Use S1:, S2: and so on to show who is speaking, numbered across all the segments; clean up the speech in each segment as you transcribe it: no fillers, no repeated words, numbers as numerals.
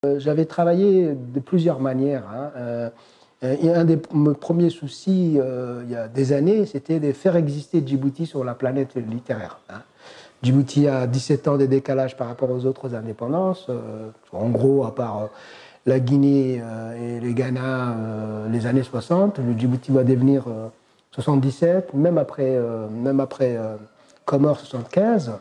S1: J'avais travaillé de plusieurs manières, hein. Et un des mes premiers soucis, il y a des années, c'était de faire exister Djibouti sur la planète littéraire, hein. Djibouti a 17 ans de décalage par rapport aux autres indépendances. En gros, à part la Guinée et le Ghana, les années 60, le Djibouti va devenir 77, même après Comores 75.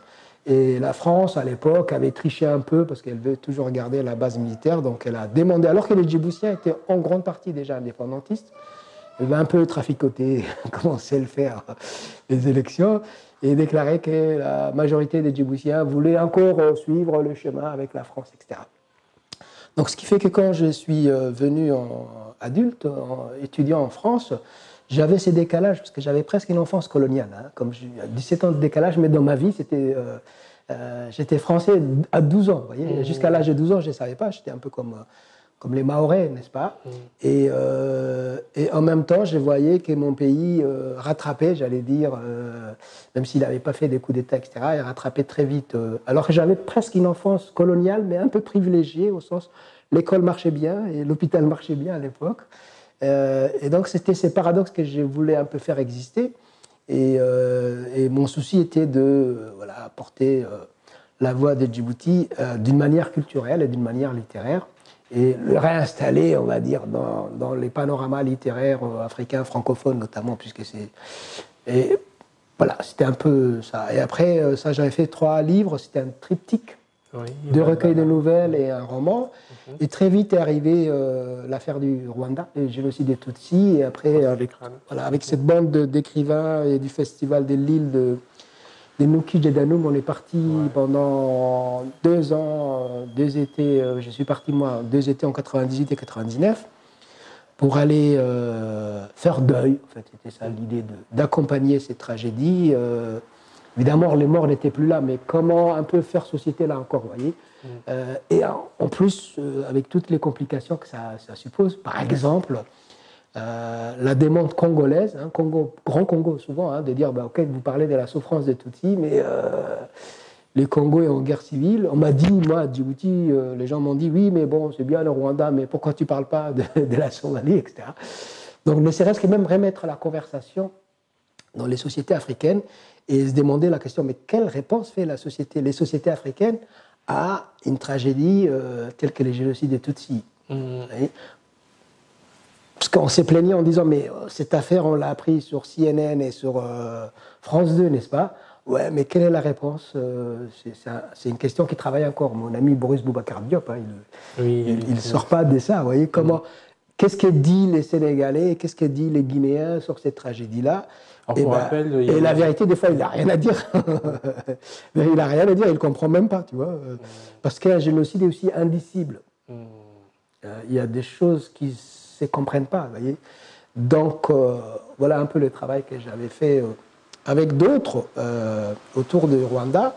S1: Et la France, à l'époque, avait triché un peu parce qu'elle veut toujours garder la base militaire. Donc elle a demandé, alors que les Djiboutiens étaient en grande partie déjà indépendantistes, elle va un peu traficoter, commencer à le faire, les élections, et déclarer que la majorité des Djiboutiens voulaient encore suivre le chemin avec la France, etc. Donc ce qui fait que quand je suis venu en adulte, étudiant en France, j'avais ces décalages, parce que j'avais presque une enfance coloniale, hein, comme j'ai 17 ans de décalage, mais dans ma vie, j'étais français à 12 ans. Vous voyez. Jusqu'à l'âge de 12 ans, je ne savais pas, j'étais un peu comme les Mahorais, n'est-ce pas? Et en même temps, je voyais que mon pays rattrapait, j'allais dire, même s'il n'avait pas fait des coups d'État, etc., il rattrapait très vite. Alors que j'avais presque une enfance coloniale, mais un peu privilégiée, au sens, l'école marchait bien et l'hôpital marchait bien à l'époque. Et donc, c'était ces paradoxes que je voulais un peu faire exister. Et mon souci était de voilà, porter la voix de Djibouti d'une manière culturelle et d'une manière littéraire, et le réinstaller, on va dire, dans les panoramas littéraires africains, francophones notamment, puisque c'est... Et voilà, c'était un peu ça. Et après, ça, j'avais fait 3 livres, c'était un triptyque,
S2: Oui,
S1: 2 recueils de nouvelles et un roman. Et très vite est arrivée l'affaire du Rwanda, le génocide des Tutsis. Et après, avec cette bande d'écrivains et du Festival de l'île des Nukij et Danum, on est parti pendant 2 ans, 2 étés. Je suis parti, moi, 2 étés en 98 et 99 pour aller faire deuil. En fait, c'était ça l'idée d'accompagner ces tragédies. Évidemment, les morts n'étaient plus là, mais comment un peu faire société là encore, vous voyez. Et en plus, avec toutes les complications que ça suppose, par exemple, la demande congolaise, hein, Grand Congo souvent, hein, de dire, bah, ok, vous parlez de la souffrance des Tutsis, mais le Congo est en guerre civile. On m'a dit, moi, à Djibouti, les gens m'ont dit, oui, mais bon, c'est bien le Rwanda, mais pourquoi tu ne parles pas de la Somalie, etc. Donc, ne serait-ce que même remettre la conversation dans les sociétés africaines et se demander la question, mais quelle réponse fait la société, les sociétés africaines à une tragédie telle que les génocides des Tutsis. Parce qu'on s'est plaigné en disant, mais cette affaire, on l'a appris sur CNN et sur France 2, n'est-ce pas? Ouais, mais quelle est la réponse? C'est une question qui travaille encore. Mon ami Boris Boubacar Diop, hein, il ne sort pas de ça. Vous voyez, qu'est-ce que disent les Sénégalais, qu'est-ce que disent les Guinéens sur cette tragédie-là? Et la vérité, des fois, il n'a rien à dire. Il n'a rien à dire, il ne comprend même pas, tu vois. Parce qu'un génocide est aussi indicible. Il y a des choses qui ne se comprennent pas, vous voyez. Donc, voilà un peu le travail que j'avais fait avec d'autres autour du Rwanda.